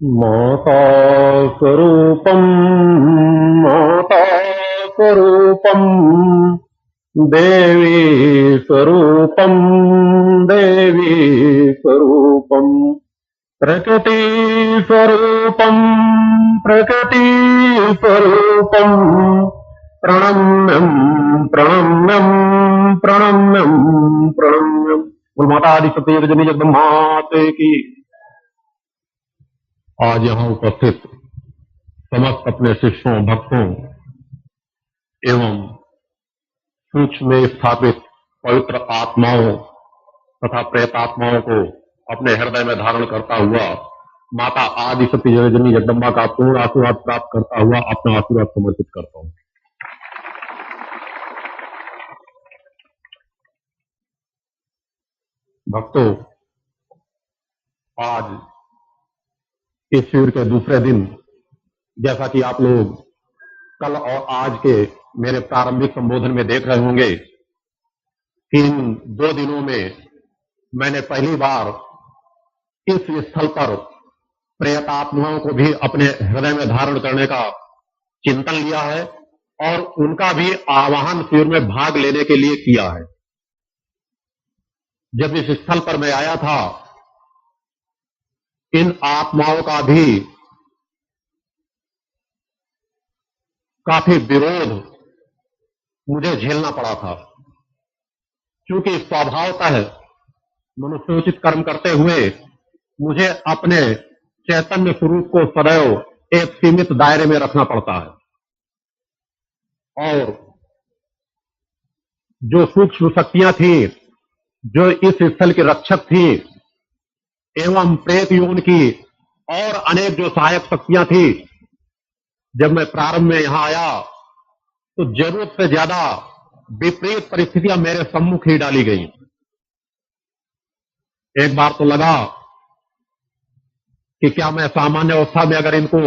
माता स्वरूपम् माता स्वरूपम् देवी स्वरूपम् देवी स्वरूपम् प्रकृति स्वरूपम् प्रकृति स्वरूपम् प्रणम्यम् प्रणम्यम् प्रणम्यम् प्रणम्यम्। बोल माता आदि शक्ति रजनी जगदम्बा माते की। आज यहाँ उपस्थित समस्त अपने शिष्यों भक्तों एवं सूक्ष्म में स्थापित पवित्र आत्माओं तथा प्रेतात्माओं को अपने हृदय में धारण करता हुआ माता आदि शक्ति रजनी जगदम्बा का पूर्ण आशीर्वाद प्राप्त करता हुआ अपना आशीर्वाद समर्पित करता हूँ। भक्तों, आज इस शिविर के दूसरे दिन जैसा कि आप लोग कल और आज के मेरे प्रारंभिक संबोधन में देख रहे होंगे कि इन 2 दिनों में मैंने पहली बार इस स्थल पर प्रेतात्माओं को भी अपने हृदय में धारण करने का चिंतन लिया है और उनका भी आवाहन शिविर में भाग लेने के लिए किया है। जब इस स्थल पर मैं आया था, इन आत्माओं का भी काफी विरोध मुझे झेलना पड़ा था, क्योंकि स्वभावतः मनुष्योचित कर्म करते हुए मुझे अपने चैतन्य स्वरूप को सदैव एक सीमित दायरे में रखना पड़ता है और जो सूक्ष्म शक्तियां थी, जो इस स्थल की रक्षक थी एवं प्रेत योन की और अनेक जो सहायक शक्तियां थी, जब मैं प्रारंभ में यहां आया तो जरूरत से ज्यादा विपरीत परिस्थितियां मेरे सम्मुख ही डाली गई। एक बार तो लगा कि क्या मैं सामान्य अवस्था में अगर इनको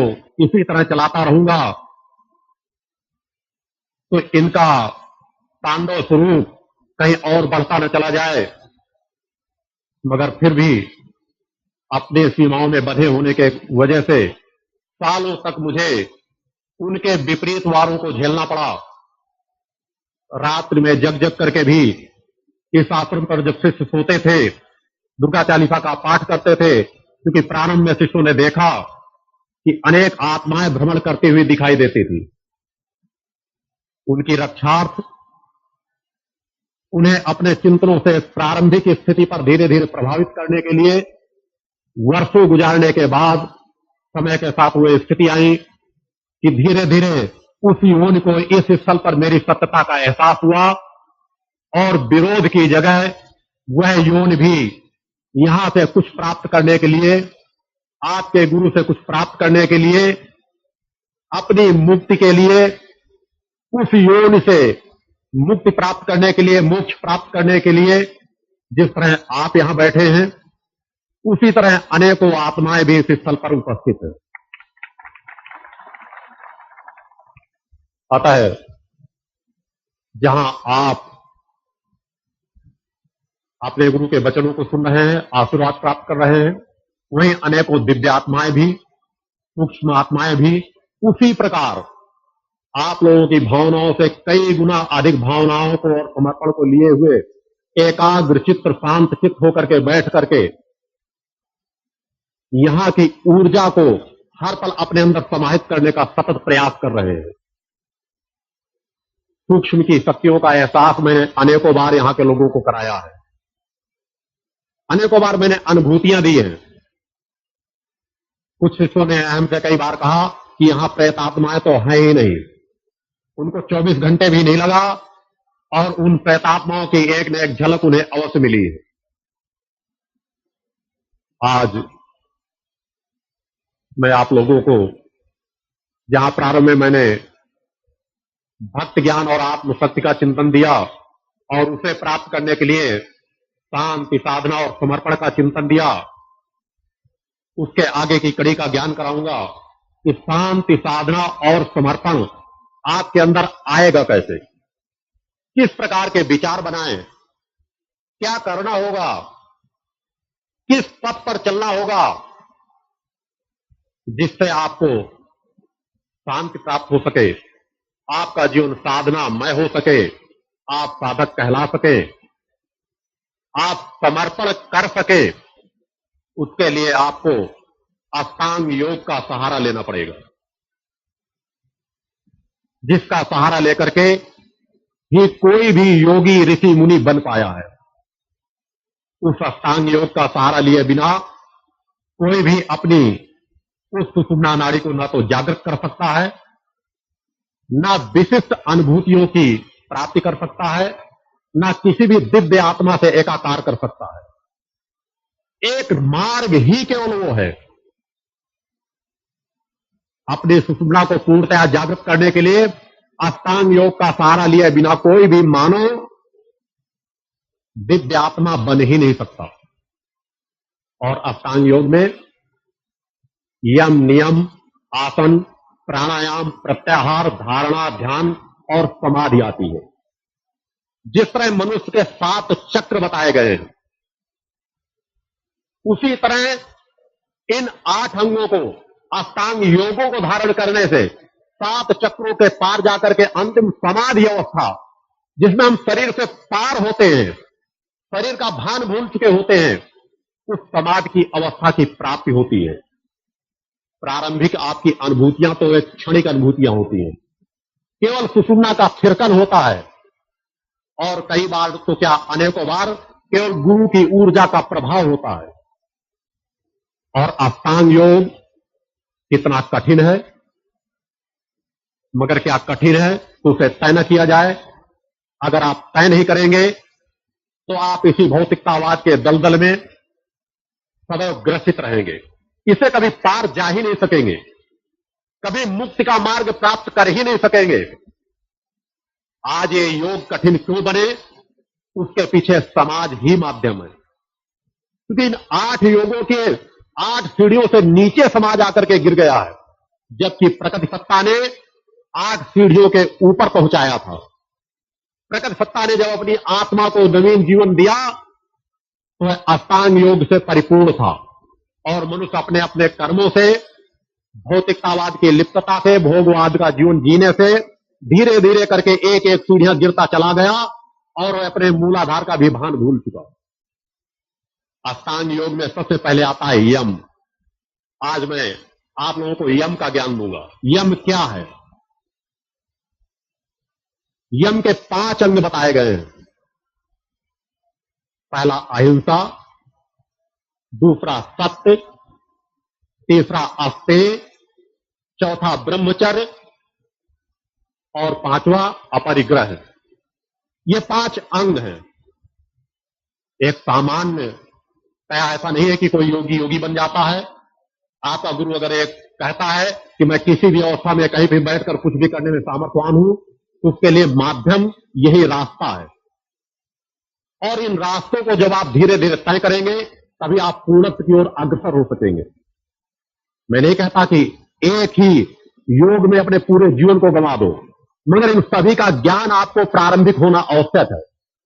इसी तरह चलाता रहूंगा तो इनका तांडव स्वरूप कहीं और बढ़ता न चला जाए, मगर फिर भी अपने सीमाओं में बंधे होने के वजह से सालों तक मुझे उनके विपरीत वारों को झेलना पड़ा। रात्रि में जग जग करके भी इस आश्रम पर जब शिष्य सोते थे, दुर्गा चालीसा का पाठ करते थे, क्योंकि प्रारंभ में शिष्यों ने देखा कि अनेक आत्माएं भ्रमण करती हुई दिखाई देती थी। उनकी रक्षार्थ उन्हें अपने चिंतनों से प्रारंभिक स्थिति पर धीरे धीरे प्रभावित करने के लिए वर्षों गुजारने के बाद समय के साथ वो स्थिति आई कि धीरे धीरे उस योनि को इस स्थल पर मेरी सत्यता का एहसास हुआ और विरोध की जगह वह योनि भी यहां से कुछ प्राप्त करने के लिए, आपके गुरु से कुछ प्राप्त करने के लिए, अपनी मुक्ति के लिए, उस योनि से मुक्ति प्राप्त करने के लिए, मोक्ष प्राप्त करने के लिए, जिस तरह आप यहां बैठे हैं उसी तरह अनेकों आत्माएं भी इस स्थल पर उपस्थित है। अतः जहां आप अपने गुरु के वचनों को सुन रहे हैं, आशीर्वाद प्राप्त कर रहे हैं, वहीं अनेकों दिव्य आत्माएं भी, सूक्ष्म आत्माएं भी उसी प्रकार आप लोगों की भावनाओं से कई गुना अधिक भावनाओं को और समर्पण को लिए हुए एकाग्र चित्त शांत चित्त होकर के बैठ करके यहां की ऊर्जा को हर पल अपने अंदर समाहित करने का सतत प्रयास कर रहे हैं। सूक्ष्म की शक्तियों का एहसास मैंने अनेकों बार यहां के लोगों को कराया है, अनेकों बार मैंने अनुभूतियां दी हैं। कुछ शिष्यों ने हमसे कई बार कहा कि यहां प्रेत आत्माएं तो है ही नहीं, उनको 24 घंटे भी नहीं लगा और उन प्रेतात्माओं की एक न एक झलक उन्हें अवश्य मिली है। आज मैं आप लोगों को, जहां प्रारंभ में मैंने भक्त ज्ञान और आत्मशक्ति का चिंतन दिया और उसे प्राप्त करने के लिए शांति साधना और समर्पण का चिंतन दिया, उसके आगे की कड़ी का ज्ञान कराऊंगा कि शांति साधना और समर्पण आपके अंदर आएगा कैसे, किस प्रकार के विचार बनाएं, क्या करना होगा, किस पथ पर चलना होगा, जिससे आपको शांति प्राप्त हो सके, आपका जीवन साधनामय हो सके, आप साधक कहला सके, आप समर्पण कर सके, उसके लिए आपको अष्टांग योग का सहारा लेना पड़ेगा, जिसका सहारा लेकर के ही कोई भी योगी ऋषि मुनि बन पाया है। उस अष्टांग योग का सहारा लिए बिना कोई भी अपनी उस सुषुम्ना नाड़ी को न तो जागृत कर सकता है, न विशिष्ट अनुभूतियों की प्राप्ति कर सकता है, न किसी भी दिव्य आत्मा से एकाकार कर सकता है। एक मार्ग ही केवल वो है। अपनी सुषुम्ना को पूर्णतया जागृत करने के लिए अष्टांग योग का सहारा लिए बिना कोई भी मानव दिव्य आत्मा बन ही नहीं सकता। और अष्टांग योग में यम, नियम, आसन, प्राणायाम, प्रत्याहार, धारणा, ध्यान और समाधि आती है। जिस तरह मनुष्य के 7 चक्र बताए गए हैं, उसी तरह इन 8 अंगों को, अष्टांग योगों को धारण करने से 7 चक्रों के पार जाकर के अंतिम समाधि अवस्था, जिसमें हम शरीर से पार होते हैं, शरीर का भान भूल चुके होते हैं, उस समाधि की अवस्था की प्राप्ति होती है। प्रारंभिक आपकी अनुभूतियां तो एक क्षणिक अनुभूतियां होती हैं, केवल सुषुम्ना का थिरकन होता है, और कई बार तो क्या अनेकों बार केवल गुरु की ऊर्जा का प्रभाव होता है। और अष्टांग योग कितना कठिन है, मगर क्या कठिन है तो उसे तय न किया जाए। अगर आप तय नहीं करेंगे तो आप इसी भौतिकतावाद के दलदल में सदैव ग्रसित रहेंगे, इसे कभी पार जा ही नहीं सकेंगे, कभी मुक्ति का मार्ग प्राप्त कर ही नहीं सकेंगे। आज ये योग कठिन क्यों बने, उसके पीछे समाज ही माध्यम है। क्योंकि इन 8 योगों के 8 सीढ़ियों से नीचे समाज आकर के गिर गया है, जबकि प्रकृति सत्ता ने 8 सीढ़ियों के ऊपर पहुंचाया था। प्रकृति सत्ता ने जब अपनी आत्मा को नवीन जीवन दिया तो वह अष्टांग योग से परिपूर्ण था, और मनुष्य अपने अपने कर्मों से, भौतिकतावाद की लिप्तता से, भोगवाद का जीवन जीने से धीरे धीरे करके एक एक सीढ़ियां गिरता चला गया, और वह अपने मूलाधार का भी भान भूल चुका। अष्टांग योग में सबसे पहले आता है यम। आज मैं आप लोगों को यम का ज्ञान दूंगा। यम क्या है? यम के 5 अंग बताए गए हैं। पहला अहिंसा, दूसरा सत्य, तीसरा अस्तेय, चौथा ब्रह्मचर्य और 5वां अपरिग्रह। ये 5 अंग हैं। एक सामान्य ऐसा नहीं है कि कोई योगी बन जाता है। आपका गुरु अगर एक कहता है कि मैं किसी भी अवस्था में कहीं भी बैठकर कुछ भी करने में सामर्थ्यवान हूं, तो उसके लिए माध्यम यही रास्ता है। और इन रास्तों को जब आप धीरे धीरे तय करेंगे, तभी आप पूर्णत्व की ओर अग्रसर हो सकेंगे। मैं नहीं कहता कि एक ही योग में अपने पूरे जीवन को गंवा दो, मगर इन सभी का ज्ञान आपको प्रारंभिक होना आवश्यक है,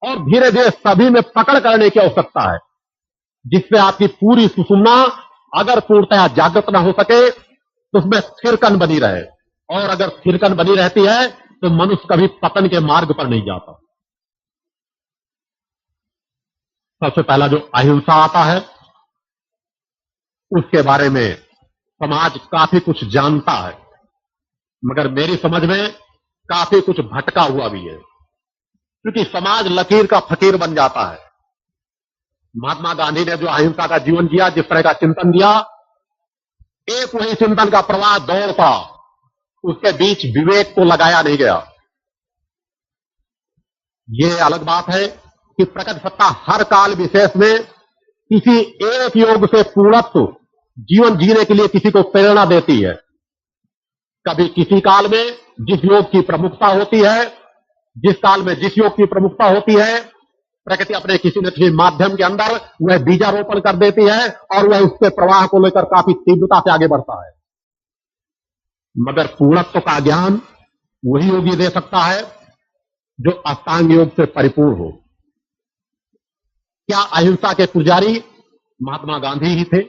और धीरे धीरे सभी में पकड़ करने की आवश्यकता है, जिससे आपकी पूरी सुषुम्ना अगर पूर्णतया जागृत न हो सके तो उसमें थिरकन बनी रहे, और अगर थिरकन बनी रहती है तो मनुष्य कभी पतन के मार्ग पर नहीं जाता। सबसे पहला जो अहिंसा आता है, उसके बारे में समाज काफी कुछ जानता है, मगर मेरी समझ में काफी कुछ भटका हुआ भी है, क्योंकि समाज लकीर का फकीर बन जाता है। महात्मा गांधी ने जो अहिंसा का जीवन जिया, जिस तरह का चिंतन दिया, एक वही चिंतन का प्रवाह दौड़ता, उसके बीच विवेक को लगाया नहीं गया। यह अलग बात है कि प्रकृति सत्ता हर काल विशेष में किसी एक योग से पूर्णत्व जीवन जीने के लिए किसी को प्रेरणा देती है। कभी किसी काल में जिस योग की प्रमुखता होती है, जिस काल में जिस योग की प्रमुखता होती है, प्रकृति अपने किसी न किसी माध्यम के अंदर वह बीजारोपण कर देती है, और वह उसके प्रवाह को लेकर काफी तीव्रता से आगे बढ़ता है। मगर पूर्णत्व का ज्ञान वही योगी दे सकता है जो अष्टांग योग से परिपूर्ण हो। क्या अहिंसा के पुजारी महात्मा गांधी ही थे?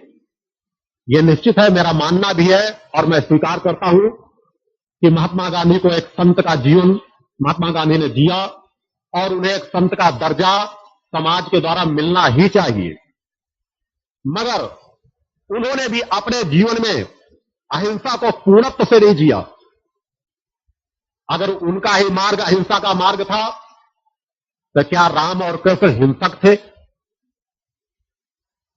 यह निश्चित है, मेरा मानना भी है और मैं स्वीकार करता हूं कि महात्मा गांधी को एक संत का जीवन महात्मा गांधी ने जिया और उन्हें एक संत का दर्जा समाज के द्वारा मिलना ही चाहिए। मगर उन्होंने भी अपने जीवन में अहिंसा को पूर्णत्व से नहीं जिया। अगर उनका ही मार्ग अहिंसा का मार्ग था तो क्या राम और कृष्ण हिंसक थे?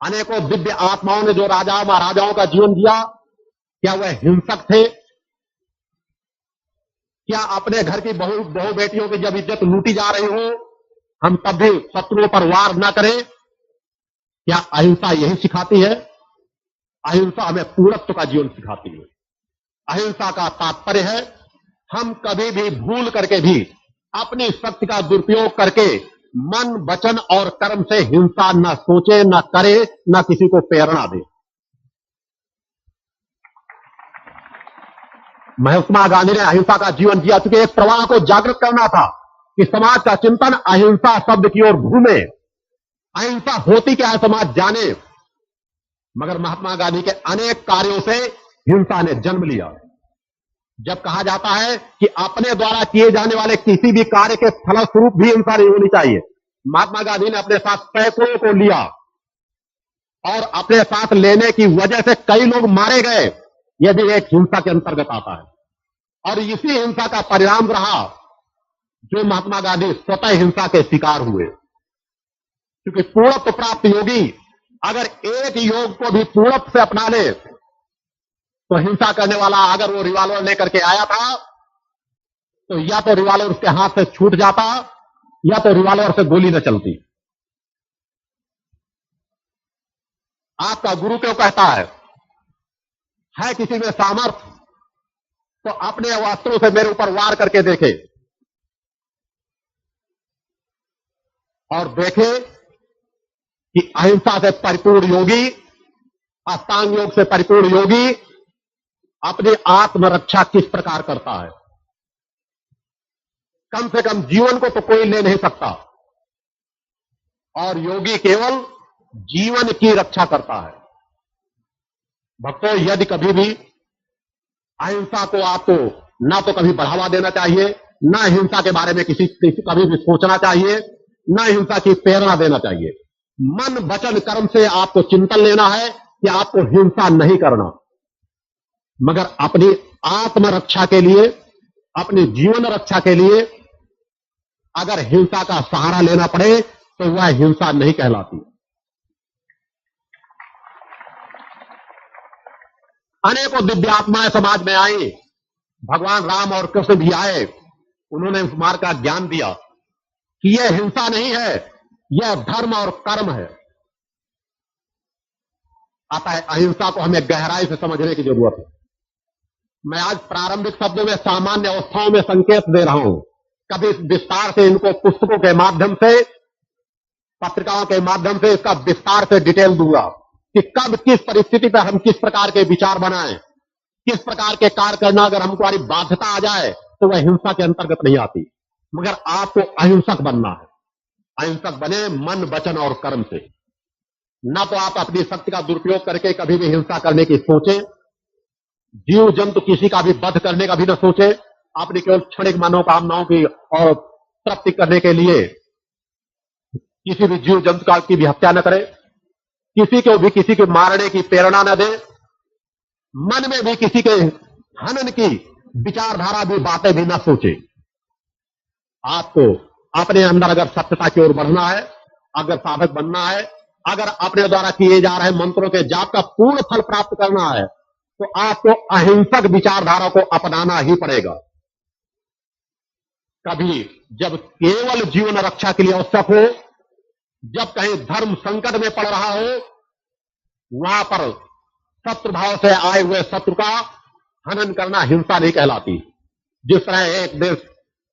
अनेकों दिव्य आत्माओं ने जो राजा महाराजाओं का जीवन जिया, क्या वह हिंसक थे? क्या अपने घर की बहू बेटियों की जब इज्जत लूटी जा रही हो, हम तब भी शत्रुओं पर वार न करें? क्या अहिंसा यही सिखाती है? अहिंसा हमें पूर्णत्व का जीवन सिखाती है। अहिंसा का तात्पर्य है हम कभी भी भूल करके भी अपनी शक्ति का दुरुपयोग करके मन, वचन और कर्म से हिंसा न सोचे, न करे, न किसी को प्रेरणा दे। महात्मा गांधी ने अहिंसा का जीवन जिया, चूंकि एक प्रवाह को जागृत करना था कि समाज का चिंतन अहिंसा शब्द की ओर घूमे। अहिंसा होती क्या है समाज जाने। मगर महात्मा गांधी के अनेक कार्यों से हिंसा ने जन्म लिया। जब कहा जाता है कि अपने द्वारा किए जाने वाले किसी भी कार्य के फलस्वरूप भी हिंसा नहीं होनी चाहिए, महात्मा गांधी ने अपने साथ सैकड़ों को लिया और अपने साथ लेने की वजह से कई लोग मारे गए। यह भी एक हिंसा के अंतर्गत आता है और इसी हिंसा का परिणाम रहा जो महात्मा गांधी स्वतः हिंसा के शिकार हुए। क्योंकि पूर्णत्व प्राप्त योगी अगर एक योग को भी पूर्णत्व से अपना ले तो हिंसा करने वाला अगर वो रिवॉल्वर लेकर के आया था तो या तो रिवॉल्वर उसके हाथ से छूट जाता या तो रिवॉल्वर से गोली न चलती। आपका गुरु क्यों कहता है किसी में सामर्थ्य तो अपने अस्त्रों से मेरे ऊपर वार करके देखे और देखे कि अहिंसा से परिपूर्ण योगी, अष्टांग योग से परिपूर्ण योगी अपनी आत्मरक्षा किस प्रकार करता है। कम से कम जीवन को तो कोई ले नहीं सकता और योगी केवल जीवन की रक्षा करता है। भक्तों, यदि कभी भी अहिंसा को आपको ना तो कभी बढ़ावा देना चाहिए, ना हिंसा के बारे में किसी कभी भी सोचना चाहिए, ना हिंसा की प्रेरणा देना चाहिए। मन, वचन, कर्म से आपको चिंतन लेना है कि आपको हिंसा नहीं करना, मगर अपनी आत्मरक्षा के लिए, अपनी जीवन रक्षा के लिए अगर हिंसा का सहारा लेना पड़े तो वह हिंसा नहीं कहलाती। अनेकों दिव्य आत्माएं समाज में आई, भगवान राम और कृष्ण भी आए, उन्होंने उस मार्ग का ज्ञान दिया कि यह हिंसा नहीं है, यह धर्म और कर्म है। आता है अहिंसा को हमें गहराई से समझने की जरूरत है। मैं आज प्रारंभिक शब्दों में सामान्य अवस्थाओं में संकेत दे रहा हूं, कभी विस्तार से इनको पुस्तकों के माध्यम से, पत्रिकाओं के माध्यम से इसका विस्तार से डिटेल दूंगा कि कब किस परिस्थिति पर हम किस प्रकार के विचार बनाएं, किस प्रकार के कार्य करना अगर हमको हमारी बाध्यता आ जाए तो वह हिंसा के अंतर्गत नहीं आती। मगर आपको अहिंसक बनना है। अहिंसक बने मन, वचन और कर्म से। न तो आप अपनी शक्ति का दुरुपयोग करके कभी भी हिंसा करने की सोचें, जीव जंतु किसी का भी वध करने का भी न सोचे, अपनी केवल क्षणिक मनोकामनाओं की और प्राप्ति करने के लिए किसी भी जीव जंतु की भी हत्या न करे, किसी को भी किसी के मारने की प्रेरणा न दे, मन में भी किसी के हनन की विचारधारा भी बातें भी न सोचे। आपको अपने अंदर अगर सत्यता की ओर बढ़ना है, अगर साधक बनना है, अगर अपने द्वारा किए जा रहे मंत्रों के जाप का पूर्ण फल प्राप्त करना है तो आपको अहिंसक विचारधारा को अपनाना ही पड़ेगा। कभी जब केवल जीवन रक्षा के लिए आवश्यक हो, जब कहीं धर्म संकट में पड़ रहा हो, वहां पर शत्रु भाव से आए हुए शत्रु का हनन करना हिंसा नहीं कहलाती। जिस तरह एक देश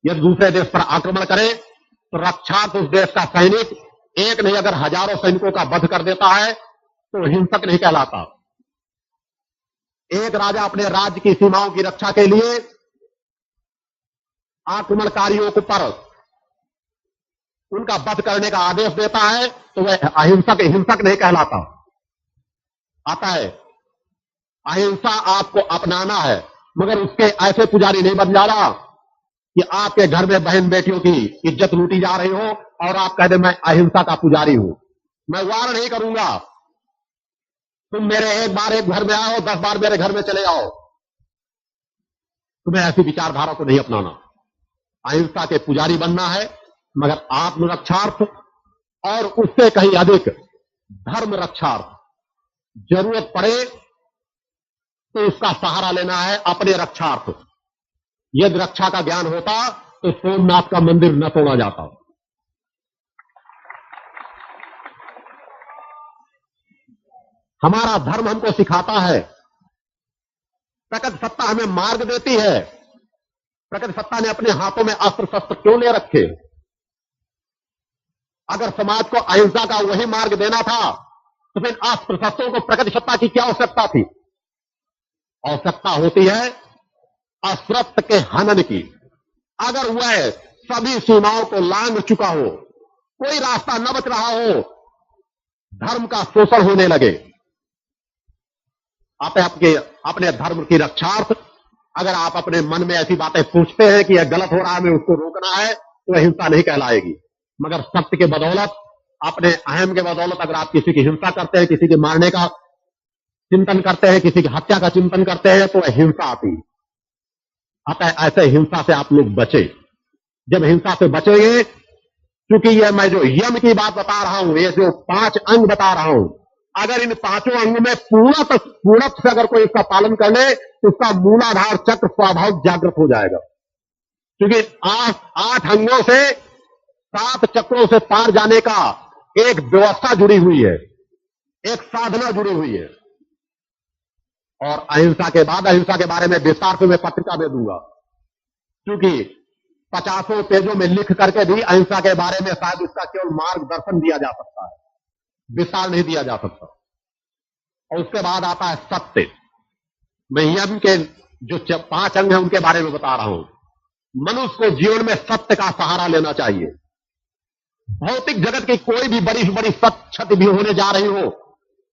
यदि दूसरे देश पर आक्रमण करे तो रक्षार्थ उस देश का सैनिक एक नहीं अगर हजारों सैनिकों का वध कर देता है तो हिंसक नहीं कहलाता। एक राजा अपने राज्य की सीमाओं की रक्षा के लिए आक्रमणकारियों के पर उनका वध करने का आदेश देता है तो वह हिंसक नहीं कहलाता। आता है अहिंसा आपको अपनाना है, मगर उसके ऐसे पुजारी नहीं बन जाना कि आपके घर में बहन बेटियों की इज्जत लूटी जा रही हो और आप कह दे मैं अहिंसा का पुजारी हूं। मैं वार नहीं करूंगा, तुम मेरे एक घर में आओ, 10 बार मेरे घर में चले आओ। तुम्हें ऐसी विचारधारा को नहीं अपनाना। अहिंसा के पुजारी बनना है, मगर आत्मरक्षार्थ और उससे कहीं अधिक धर्म रक्षार्थ जरूरत पड़े तो उसका सहारा लेना है अपने रक्षार्थ। यदि रक्षा का ज्ञान होता तो सोमनाथ का मंदिर न तोड़ा जाता। हमारा धर्म हमको सिखाता है, प्रकृति सत्ता हमें मार्ग देती है। प्रकृति सत्ता ने अपने हाथों में अस्त्र शस्त्र क्यों ले रखे? अगर समाज को अहिंसा का वही मार्ग देना था तो फिर अस्त्र शस्त्रों को प्रकृति सत्ता की क्या आवश्यकता थी? आवश्यकता होती है अश्रत्थ के हनन की। अगर वह सभी सीमाओं को लांघ चुका हो, कोई रास्ता न बच रहा हो, धर्म का शोषण होने लगे, आप अपने धर्म की रक्षार्थ अगर आप अपने मन में ऐसी बातें पूछते हैं कि यह गलत हो रहा है, हमें उसको रोकना है, तो हिंसा नहीं कहलाएगी। मगर सत्य के बदौलत, अपने अहम के बदौलत अगर आप किसी की हिंसा करते हैं, किसी के मारने का चिंतन करते हैं, किसी की हत्या का चिंतन करते हैं, तो हिंसा आती है। अतः ऐसे हिंसा से आप लोग बचे। जब हिंसा से बचेंगे, क्योंकि यह मैं जो यम की बात बता रहा हूं, ये जो 5 अंग बता रहा हूं, अगर इन 5 अंग में पूर्णत से अगर कोई इसका पालन कर ले तो उसका मूलाधार चक्र स्वाभाविक जागृत हो जाएगा। क्योंकि 8 अंगों से 7 चक्रों से पार जाने का एक व्यवस्था जुड़ी हुई है, एक साधना जुड़ी हुई है। और अहिंसा के बाद अहिंसा के बारे में विस्तार से मैं पत्रिका दे दूंगा, क्योंकि 50 पेजों में लिख करके भी अहिंसा के बारे में शायद उसका केवल मार्गदर्शन दिया जा सकता है, विस्तार नहीं दिया जा सकता। और उसके बाद आता है सत्य। मैं यम के जो 5 अंग हैं उनके बारे में बता रहा हूं। मनुष्य को जीवन में सत्य का सहारा लेना चाहिए। भौतिक जगत की कोई भी बड़ी से बड़ी क्षति भी होने जा रही हो,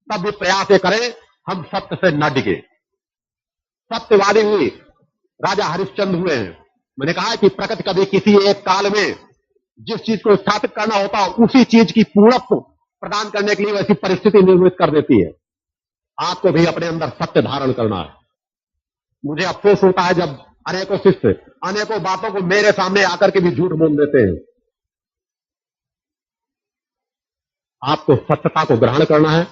तब भी प्रयास ये करें हम सत्य से न डिगे। सत्यवादी हुई राजा हरिश्चंद्र हुए हैं। मैंने कहा है कि प्रकृति कभी किसी एक काल में जिस चीज को स्थापित करना होता है, उसी चीज की पूर्णत्व प्रदान करने के लिए वैसी परिस्थिति निर्मित कर देती है। आपको भी अपने अंदर सत्य धारण करना है। मुझे अफसोस होता है जब अनेकों शिष्य अनेकों बातों को मेरे सामने आकर के भी झूठ बोल देते हैं। आपको सत्यता को ग्रहण करना है।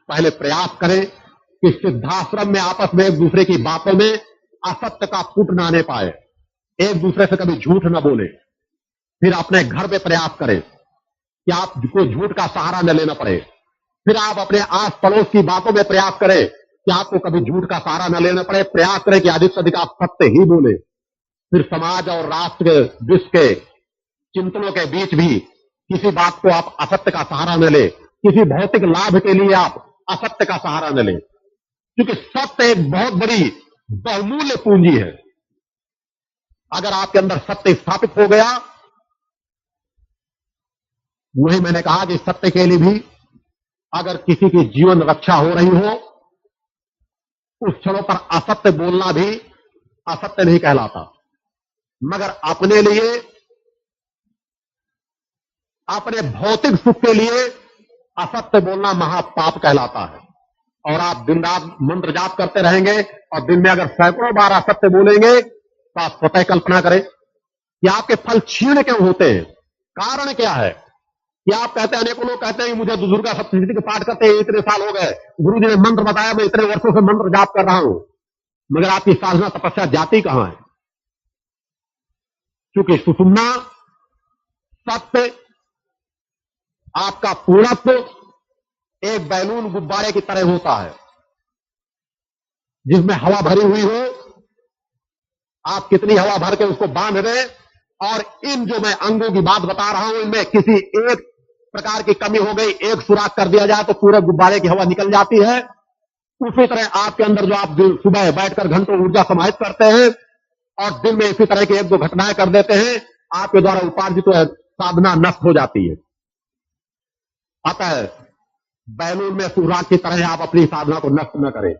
पहले प्रयास करें कि सिद्धाश्रम में आपस में एक दूसरे की बातों में असत्य का फूट न आने पाए, एक दूसरे से कभी झूठ न बोले। फिर अपने घर पे प्रयास करें कि आपको झूठ का सहारा न लेना पड़े। फिर आप अपने आस पड़ोस की बातों में प्रयास करें कि आपको कभी झूठ का सहारा न लेना पड़े। प्रयास करें कि अधिक से अधिक आप सत्य ही बोले। फिर समाज और राष्ट्र के विश्व के चिंतनों के बीच भी किसी बात को आप असत्य का सहारा न ले, किसी भौतिक लाभ के लिए आप असत्य का सहारा न ले, क्योंकि सत्य एक बहुत बड़ी बहुमूल्य पूंजी है। अगर आपके अंदर सत्य स्थापित हो गया, वही मैंने कहा कि सत्य के लिए भी अगर किसी की जीवन रक्षा हो रही हो, उस क्षणों पर असत्य बोलना भी असत्य नहीं कहलाता। मगर अपने लिए, अपने भौतिक सुख के लिए असत्य बोलना महापाप कहलाता है। और आप दिन रात मंत्र जाप करते रहेंगे और दिन में अगर सैकड़ों बार असत्य बोलेंगे तो आप स्वतः कल्पना करें कि आपके फल क्षीण क्यों होते हैं। कारण क्या है कि आप कहते हैं, अनेकों लोग कहते हैं कि मुझे दुर्गा सप्तशती के पाठ करते हैं इतने साल हो गए, गुरु जी ने मंत्र बताया, मैं इतने वर्षों से मंत्र जाप कर रहा हूं, मगर आपकी साधना तपस्या जाती कहां है? क्योंकि सुषुम्ना सत्य आपका पूर्णत्व एक बैलून गुब्बारे की तरह होता है, जिसमें हवा भरी हुई हो। आप कितनी हवा भर के उसको बांध दें, और इन जो मैं अंगों की बात बता रहा हूं, इनमें किसी एक प्रकार की कमी हो गई, एक सुराख कर दिया जाए तो पूरे गुब्बारे की हवा निकल जाती है। उसी तरह आपके अंदर जो आप सुबह बैठकर घंटों ऊर्जा समाहित करते हैं और दिन में इसी तरह की 1-2 घटनाएं कर देते हैं, आपके द्वारा उपार्जित साधना नष्ट हो जाती है। अतः बैलून में सुराख की तरह आप अपनी साधना को नष्ट न करें।